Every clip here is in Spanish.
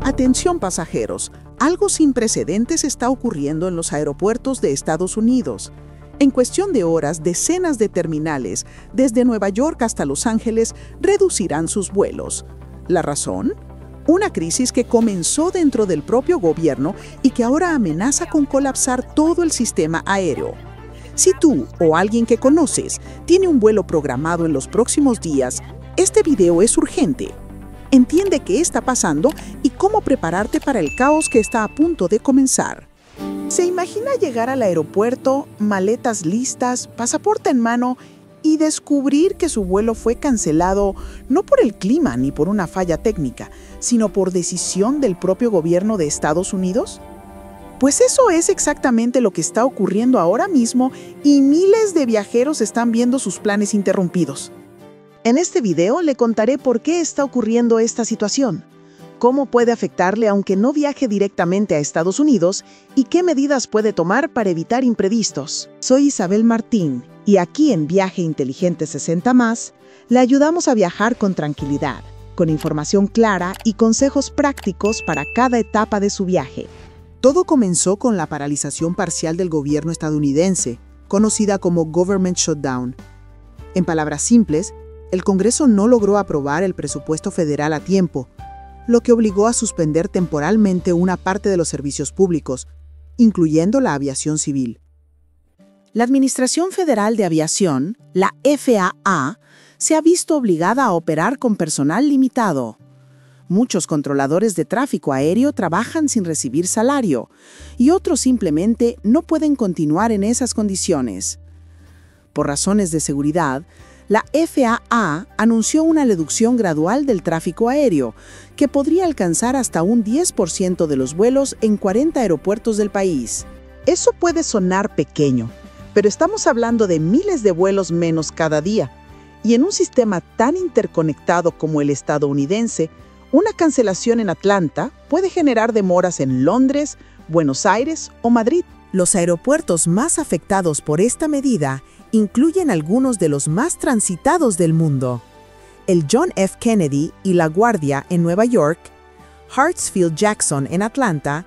Atención pasajeros, algo sin precedentes está ocurriendo en los aeropuertos de Estados Unidos. En cuestión de horas, decenas de terminales, desde Nueva York hasta Los Ángeles, reducirán sus vuelos. ¿La razón? Una crisis que comenzó dentro del propio gobierno y que ahora amenaza con colapsar todo el sistema aéreo. Si tú o alguien que conoces tiene un vuelo programado en los próximos días, este video es urgente. Entiende qué está pasando y cómo prepararte para el caos que está a punto de comenzar. ¿Se imagina llegar al aeropuerto, maletas listas, pasaporte en mano y descubrir que su vuelo fue cancelado no por el clima ni por una falla técnica, sino por decisión del propio gobierno de Estados Unidos? Pues eso es exactamente lo que está ocurriendo ahora mismo y miles de viajeros están viendo sus planes interrumpidos. En este video le contaré por qué está ocurriendo esta situación, cómo puede afectarle aunque no viaje directamente a Estados Unidos y qué medidas puede tomar para evitar imprevistos. Soy Isabel Martín y aquí en Viaje Inteligente 60+, le ayudamos a viajar con tranquilidad, con información clara y consejos prácticos para cada etapa de su viaje. Todo comenzó con la paralización parcial del gobierno estadounidense, conocida como Government Shutdown. En palabras simples, el Congreso no logró aprobar el presupuesto federal a tiempo, lo que obligó a suspender temporalmente una parte de los servicios públicos, incluyendo la aviación civil. La Administración Federal de Aviación, la FAA, se ha visto obligada a operar con personal limitado. Muchos controladores de tráfico aéreo trabajan sin recibir salario y otros simplemente no pueden continuar en esas condiciones. Por razones de seguridad, la FAA anunció una reducción gradual del tráfico aéreo, que podría alcanzar hasta un 10% de los vuelos en 40 aeropuertos del país. Eso puede sonar pequeño, pero estamos hablando de miles de vuelos menos cada día. Y en un sistema tan interconectado como el estadounidense, una cancelación en Atlanta puede generar demoras en Londres, Buenos Aires o Madrid. Los aeropuertos más afectados por esta medida incluyen algunos de los más transitados del mundo: el John F. Kennedy y LaGuardia en Nueva York, Hartsfield-Jackson en Atlanta,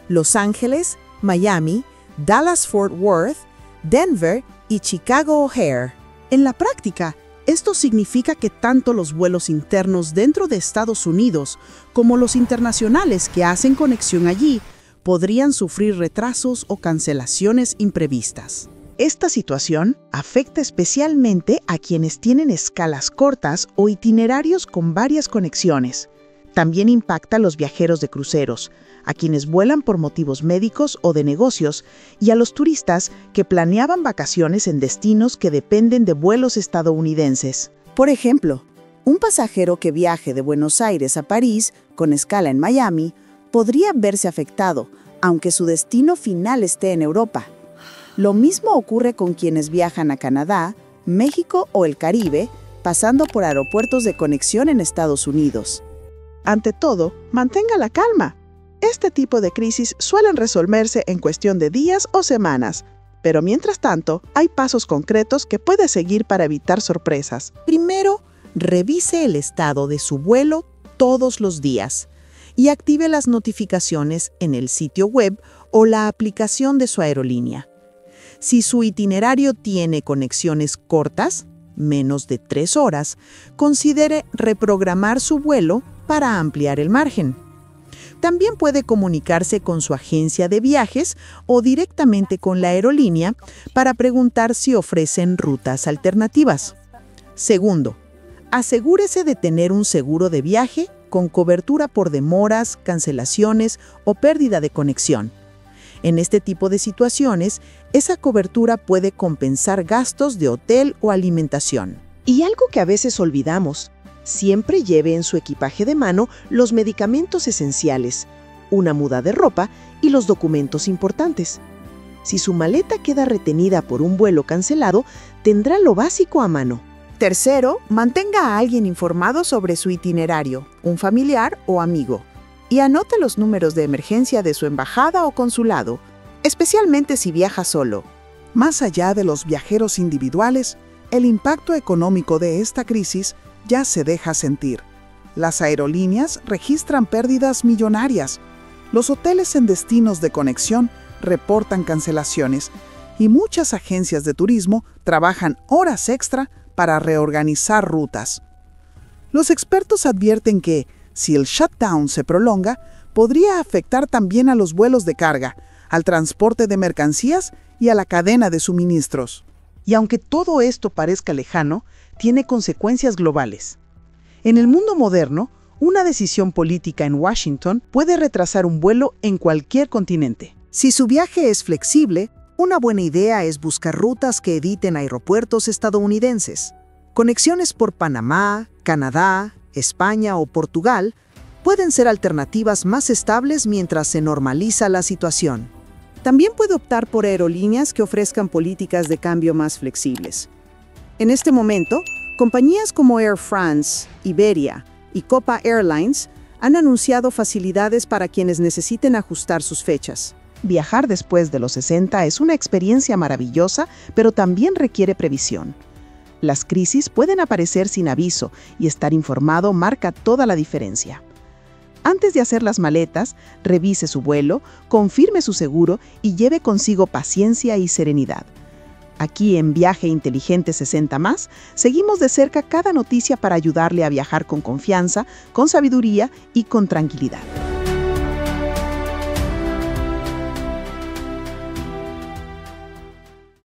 Los Ángeles, Miami, Dallas-Fort Worth, Denver y Chicago O'Hare. En la práctica, esto significa que tanto los vuelos internos dentro de Estados Unidos como los internacionales que hacen conexión allí podrían sufrir retrasos o cancelaciones imprevistas. Esta situación afecta especialmente a quienes tienen escalas cortas o itinerarios con varias conexiones. También impacta a los viajeros de cruceros, a quienes vuelan por motivos médicos o de negocios, y a los turistas que planeaban vacaciones en destinos que dependen de vuelos estadounidenses. Por ejemplo, un pasajero que viaje de Buenos Aires a París, con escala en Miami, podría verse afectado, aunque su destino final esté en Europa. Lo mismo ocurre con quienes viajan a Canadá, México o el Caribe, pasando por aeropuertos de conexión en Estados Unidos. Ante todo, mantenga la calma. Este tipo de crisis suelen resolverse en cuestión de días o semanas, pero mientras tanto, hay pasos concretos que puede seguir para evitar sorpresas. Primero, revise el estado de su vuelo todos los días y active las notificaciones en el sitio web o la aplicación de su aerolínea. Si su itinerario tiene conexiones cortas, menos de 3 horas, considere reprogramar su vuelo para ampliar el margen. También puede comunicarse con su agencia de viajes o directamente con la aerolínea para preguntar si ofrecen rutas alternativas. Segundo, asegúrese de tener un seguro de viaje con cobertura por demoras, cancelaciones o pérdida de conexión. En este tipo de situaciones, esa cobertura puede compensar gastos de hotel o alimentación. Y algo que a veces olvidamos: siempre lleve en su equipaje de mano los medicamentos esenciales, una muda de ropa y los documentos importantes. Si su maleta queda retenida por un vuelo cancelado, tendrá lo básico a mano. Tercero, mantenga a alguien informado sobre su itinerario, un familiar o amigo, y anote los números de emergencia de su embajada o consulado, especialmente si viaja solo. Más allá de los viajeros individuales, el impacto económico de esta crisis ya se deja sentir. las aerolíneas registran pérdidas millonarias. Los hoteles en destinos de conexión reportan cancelaciones y muchas agencias de turismo trabajan horas extra para reorganizar rutas. Los expertos advierten que, si el shutdown se prolonga, podría afectar también a los vuelos de carga, al transporte de mercancías y a la cadena de suministros. Y aunque todo esto parezca lejano, tiene consecuencias globales. En el mundo moderno, una decisión política en Washington puede retrasar un vuelo en cualquier continente. Si su viaje es flexible, una buena idea es buscar rutas que eviten aeropuertos estadounidenses. Conexiones por Panamá, Canadá, España o Portugal pueden ser alternativas más estables mientras se normaliza la situación. También puede optar por aerolíneas que ofrezcan políticas de cambio más flexibles. En este momento, compañías como Air France, Iberia y Copa Airlines han anunciado facilidades para quienes necesiten ajustar sus fechas. Viajar después de los 60 es una experiencia maravillosa, pero también requiere previsión. Las crisis pueden aparecer sin aviso y estar informado marca toda la diferencia. Antes de hacer las maletas, revise su vuelo, confirme su seguro y lleve consigo paciencia y serenidad. Aquí en Viaje Inteligente 60+, seguimos de cerca cada noticia para ayudarle a viajar con confianza, con sabiduría y con tranquilidad.